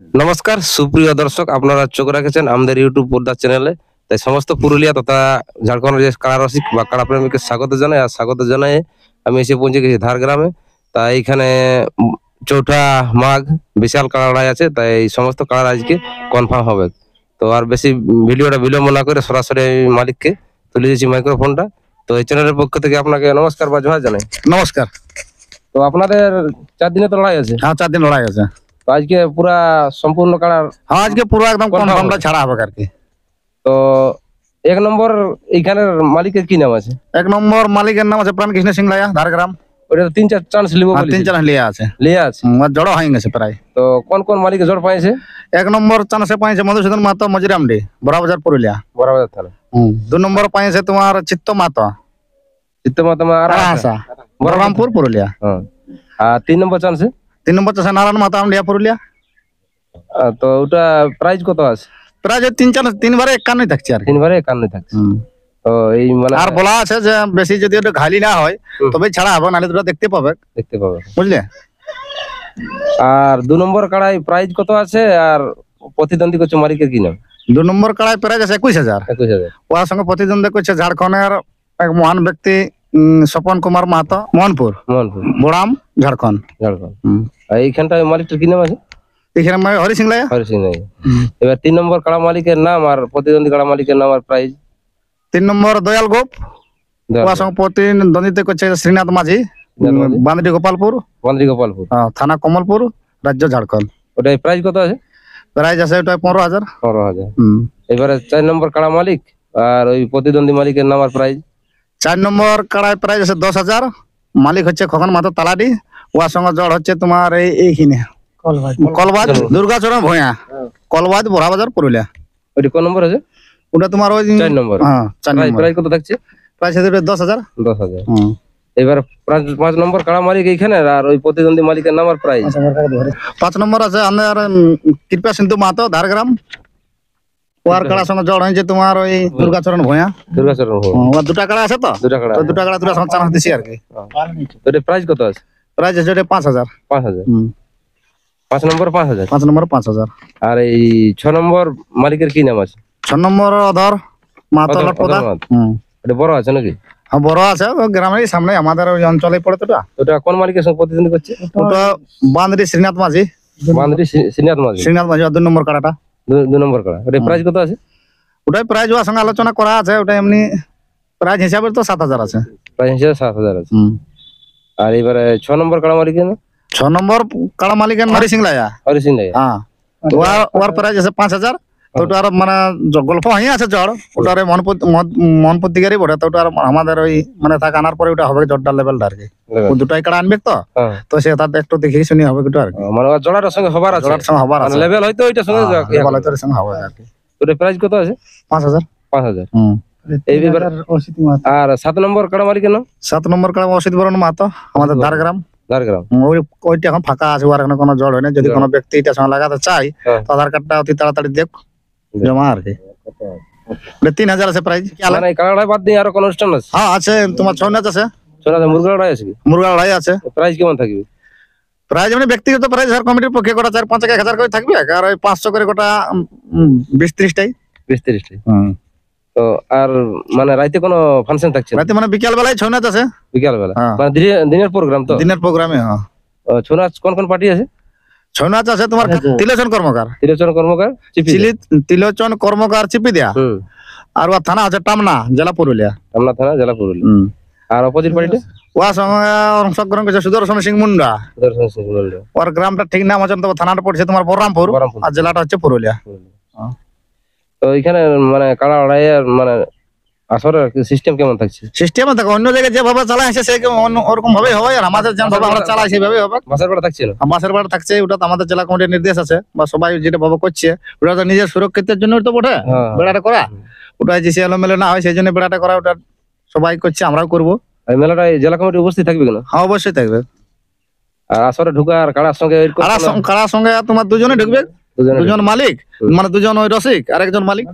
নমস্কার সুপ্রিয় দর্শক, আপনারা চোখ রেখেছেন আমাদের ইউটিউব পর্দা চ্যানেলে। তাই সমস্ত পুরুলিয়া তথা ঝাড়খণ্ডের যে কাড়া রসিক বা কাড়া প্রেমিককে স্বাগত জানাই। আর স্বাগত জানাই আমি এসে পৌঁছে গেছি ধারগ্রামে। তাই এইখানে চৌঠা মাঘ বিশাল কাড়া লড়াই আছে, তাই এই সমস্ত কাড়া আজকে কনফার্ম হবে। তো আর বেশি ভিডিওটা বিলম্ব না করে সরাসরি আমি মালিককে তুলে দিয়েছি মাইক্রোফোনটা। তো এই চ্যানেলের পক্ষ থেকে আপনাকে নমস্কার বা জোহার জানাই। নমস্কার। তো আপনাদের 4 দিনে তো লড়াই আছে? হ্যাঁ, 4 দিন লড়াই আছে। তো আজকে পুরা সম্পূর্ণ কাড়া? হ্যাঁ, আজকে পুরো একদম কনফার্মটা ছাড়া হবে আর কি। তো 1 নম্বর এইখানের মালিকের কি নাম আছে? 1 নম্বর মালিকের নাম আছে প্রাণকৃষ্ণ সিংলাইয়া, ধারগ্রাম। ওটা 3-4 চান্স লিবো বলি? 3 চান্স লিয়া আছে। জড়ো হয়ে গেছে প্রায়। তো কোন কোন মালিকের জড় পাইছে? 1 নম্বর চান্সে পাইছে মধুসূদন মাহাতো, মজিরামডি, বড়বাজার, পুরুলিয়া। বড়বাজার থানা। 2 নম্বর পাইছে তোমার চিত্ত মাহাতো, বড়রামপুর, পুরুলিয়া। আর 3 নম্বর চান্সে? 3 নম্বর চান্সে নারায়ণ মাহাতো, আমডিয়া, পুরুলিয়া। তো ওটা প্রাইস কত আছে? প্রায় 3 চান্স 3 বারে 51 থাকছে আর 3 বারে 51 থাকছে। তো এই মানে আর বলা আছে যে বেশি যদি ওটা ঘালি না হয় তবে ছাড়া হবে, নাহলে দুটো দেখতে পাবে বুঝলে। আর 2 নম্বর কাড়াই প্রাইস কত আছে আর প্রতিদ্বন্দ্বী করছে মালিকের কি নাম? 2 নম্বর কাড়াই প্রাইস আছে 21,000। ওর সঙ্গে প্রতিদ্বন্দ্বী করছে ঝাড়খণ্ডের এক মহান ব্যক্তি স্বপন কুমার মাহাতো, মোহনপুর, বোড়াম, ঝাড়খণ্ড। আর এইখানটা মালিকটার কি নাম আছে? এখানে হরি সিং লাইয়া। এবার 3 নম্বর কাড়া মালিকের নাম আর প্রতিদ্বন্দ্বী কাড়া মালিকের নাম আর প্রাইস? 3 নম্বর দয়াল গোপ, ওর সঙ্গে প্রতিদ্বন্দ্বিতা করছে শ্রীনাথ মাঝি, বান্দ্রি গোপালপুর, থানা কমলপুর, রাজ্য ঝাড়খণ্ড। ওটাই প্রাইস কত আছে? প্রাইস আছে ওটা 15,000। এবারে 4 নম্বর কাড়া মালিক আর ওই প্রতিদ্বন্দ্বী মালিকের নাম আর প্রাইস? 4 নম্বর কাড়ায় প্রাইস আছে 10,000। মালিক হচ্ছে খগন মাহাতো, তালাডি। ওর সঙ্গে জড় হচ্ছে তোমার এইখানে কলবাজ, দুর্গাচরণ ভূঁয়া, কলবাজ, বড়বাজার, পুরুলিয়া। ওইটা কোন নম্বর আছে? ওটা তোমার ওই 4 নম্বর। হ্যাঁ, 4 নম্বর। প্রাইস কত থাকছে? প্রাইস আছে 10,000। এবার 5 নম্বর কাড়া মালিক এইখানে আর ওই প্রতিদ্বন্দ্বী মালিকের নাম আর প্রাইস? 5 নম্বর আছে আমাদের কৃপা সিন্ধু মাহাতো, ধারগ্রাম। ওর কাড়ার সঙ্গে জড় হয়েছে তোমার ওই দুর্গাচরণ ভূঁয়া। ওর 2টা কাড়া আছে তো, 2টা কাড়া 2টা সঙ্গে চান্স দিছি আর কি। ওটা প্রাইস কত আছে? প্রাইস আছে 5,000। 5 নম্বর 5,000। 5 নম্বর 5,000। আর এই 6 নম্বর মালিকের কি নাম আছে? 6 নম্বর অধর মাহাতো, লটপদা। এটা বড় আছে নাকি? হ্যাঁ, বড় আছে। গ্রামের সামনে আমাদের ওই অঞ্চলে পড়ে। তো ওটা কোন মালিকের সঙ্গে প্রতিদ্বন্দ্বী করছে? ওটা বান্দ্রি শ্রীনাথ মাঝি। শ্রীনাথ মাঝি 2 নম্বর কাড়াটা। 2 নম্বর কাড়া। ওটা প্রাইস কত আছে? ওটাই প্রাইস ওর সঙ্গে আলোচনা করা আছে। ওটা এমনি প্রাইস হিসাবে তো 7,000 আছে। প্রাইস হিসাবে 7,000 আছে। আর এবারে 6 নম্বর কাড়া মালিকের? 6 নম্বর কাড়া মালিকের হরি সিং লাইয়া। হ্যাঁ, ওর প্রাইস আছে 5,000। ওটা আর মানে গল্প হয়ে আছে জড়। ওটার মন প্রতিকারই বটে। তো ওটা আমাদের ওই মানে থাকা আনার পরে ওটা হবে জড়টার লেভেলটা আর কি। ও 2টাই কাড়া আনবে তো সে তাতে একটু দেখে শুনি হবে ওটা আর কি। মানে জড়ার সঙ্গে হবার আছে, জড়ার সঙ্গে হবার আছে। লেভেল হয়তো ওইটার সঙ্গে সঙ্গে হবে আর কি। ওটা প্রাইস কত আছে? 5,000। আর 7 নম্বর কাড়া মালিকের নাম? 7 নম্বর কাড়া অসিত বরণ মাহাতো, আমাদের ধারগ্রাম। ওইটা এখন ফাঁকা আছে, ওর এখন কোনো জড় হয় না। যদি কোনো ব্যক্তি এটার সঙ্গে লাগাতে চাই তো আধার কার্ডটা অতি তাড়াতাড়ি দেখ জমা আর কি। 3,000 আছে প্রাইস। কাড়াড়াই বাদ দিয়ে আরো কোন অনুষ্ঠান আছে? হ্যাঁ আছে, তোমার ছৌ নাচ আছে। মুরগা লড়াই আছে? মুরগা লড়াই আছে। প্রাইস কেমন থাকবে? প্রাইস এমনি ব্যক্তিগত প্রাইস আর কমিটির পক্ষে গোটা 4-5-1,000 করে থাকবে। আর ওই 500 করে গোটা 20-30টাই। তো আর মানে রাতে কোনো ফাংশন থাকছে? রাতে মানে বিকাল বেলায় ছৌ নাচ আছে। বিকাল বেলা মানে দিনের প্রোগ্রাম? তো দিনের প্রোগ্রামে। হ্যাঁ, ছৌ নাচ কোন কোন পার্টি আছে? ছৌ নাচ আছে তোমার তিলোচন কর্মকার, তিলোচন কর্মকার চিপি দেয়া। আর ওর থানা আছে টামনা, জেলা পুরুলিয়া। আর অপোজিট পার্টিটা? ওর সঙ্গে অংশগ্রহণ করেছে সুদর্শন সিং মুন্ডা। ওর গ্রামটা ঠিক নাম আছে, থানাটা পড়ছে তোমার বড়রামপুর, আর জেলাটা হচ্ছে পুরুলিয়া। তো এখানে মানে কাড়া লড়াইয়ের মানে আসরের সিস্টেম কেমন থাকছে? সিস্টেম দেখো অন্য জায়গায় যেভাবে চালা আছে সেই ওরকম ভাবে হবে। আর আমাদের যেভাবে আমরা চালাই সেভাবে হবে। বাসের ভাড়া থাকছে? বাসের ভাড়া থাকছে। ওটা তো আমাদের জেলা কমিটির নির্দেশ আছে, বা সবাই যেটা ভাবে করছে ওটা তো নিজের সুরক্ষিতের জন্য তো বটে বেড়াটা করা। ওটা যে এলোমেলো না হয় সেই জন্য বেড়াটা করা। ওটা সবাই করছে, আমরাও করবো। মেলাটাই জেলা কমিটি উপস্থিত থাকবে কেন? হ্যাঁ, অবশ্যই থাকবে। আর আসরে ঢুকা আর কাড়ার সঙ্গে তোমার 2জনে ঢুকবে। 2জন মালিক, মানে 2জন ওই রসিক আর 1জন মালিক।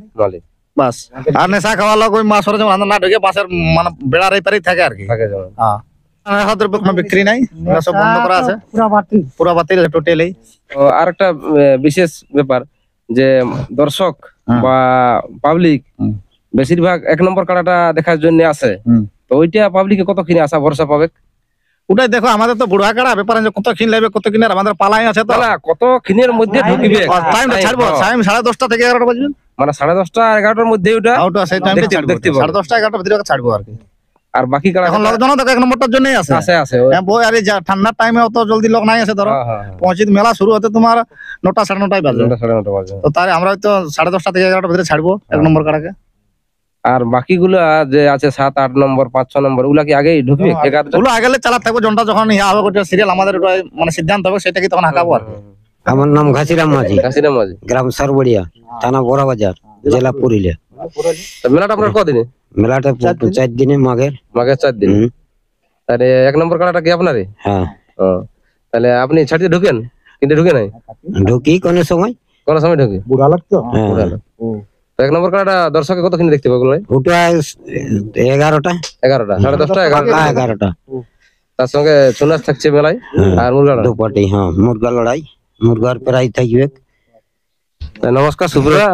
বাস। আর নেশা খাওয়া লোক ওই মাসরে যেমন না ঢুকে বাসের মানে বেড়ার এই পারেই থাকে আর কি। হ্যাঁ। দ্রব্য কোনো বিক্রি নাই, এগুলো সব বন্ধ করা আছে, পুরা বাতিল টোটালি। আর একটা বিশেষ ব্যাপার যে দর্শক বা পাবলিক বেশিরভাগ 1 নম্বর কাড়াটা দেখার জন্য আসে, তো ওইটা পাবলিকে কত কিনে আসা ভরসা পাবে? ওটাই দেখো, আমাদের তো বুড়া কাড়া ব্যাপার আছে, কত কিন লাগবে কত কিনে আমাদের পালাই আছে তো, কত কিনের মধ্যে ঢুকিবে টাইম ছাড়বো, টাইম 10:30 থেকে 11টা বাজবে, মানে 10:30 আর 11টার মধ্যে ওটা ওটা সেই টাইমে ছাড়বো, 10:30 11টা ভিতরে ছাড়বো আর কি। আর বাকি কাড়া এখন লোকজন তো 1 নম্বরটার জন্যই আছে, আছে বই আর ঠান্ডার টাইমে অত জলদি লোক নাই আছে, ধরো পৌঁছিত মেলা শুরু হতে তোমার 9টা 9:30 বাজে, 9:30 বাজে, তো তাই আমরা তো 10:30 থেকে 11টার ভিতরে ছাড়বো 1 নম্বর কাড়াকে। আর বাকিগুলা যে আছে 7 8 নম্বর 5 6 নম্বর ওগুলা কি আগেই ঢুকবে? ওগুলো আগেলে চালাতে থাকবো, জনটা যখন ইয়া হবে ওটা সিরিয়াল আমাদের ওটা মানে সিদ্ধান্ত হবে, সেটা কি তখন হাঁকাবো আর কি। আমার নাম ঘাসিরাম মাঝি, ঘাসিরাম মাঝি, গ্রাম সরবড়িয়া, থানা বড়বাজার, জেলা পুরুলিয়া। মেলাটা আপনার কদিনে? মেলাটা 4 দিনে, মাঘের 4 দিন। তাহলে 1 নম্বর কাড়াটা কি আপনারই? হ্যাঁ। তাহলে আপনি ছাড়তে ঢুকেন কিন্তু ঢুকে নাই? ঢুকি কোন সময় ঢুকি বুড়া লাগতো। 1 নম্বর কাড়াটা দর্শকে কত কিনে দেখতে পাবে ভাই? ওটা 11টা 11:30 11টা। তার সঙ্গে ছুনাচ থাকছে মেলায় আর মুরগা লড়াই। দুপাটি, হ্যাঁ, মুরগা লড়াই, মুরগার প্রাইজ থাকবে। নমস্কার সুপ্রিয়া,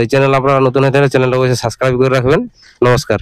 এই চ্যানেল আপনারা নতুন হয়ে থাকলে চ্যানেলটা অবশ্যই সাবস্ক্রাইব করে রাখবেন। নমস্কার।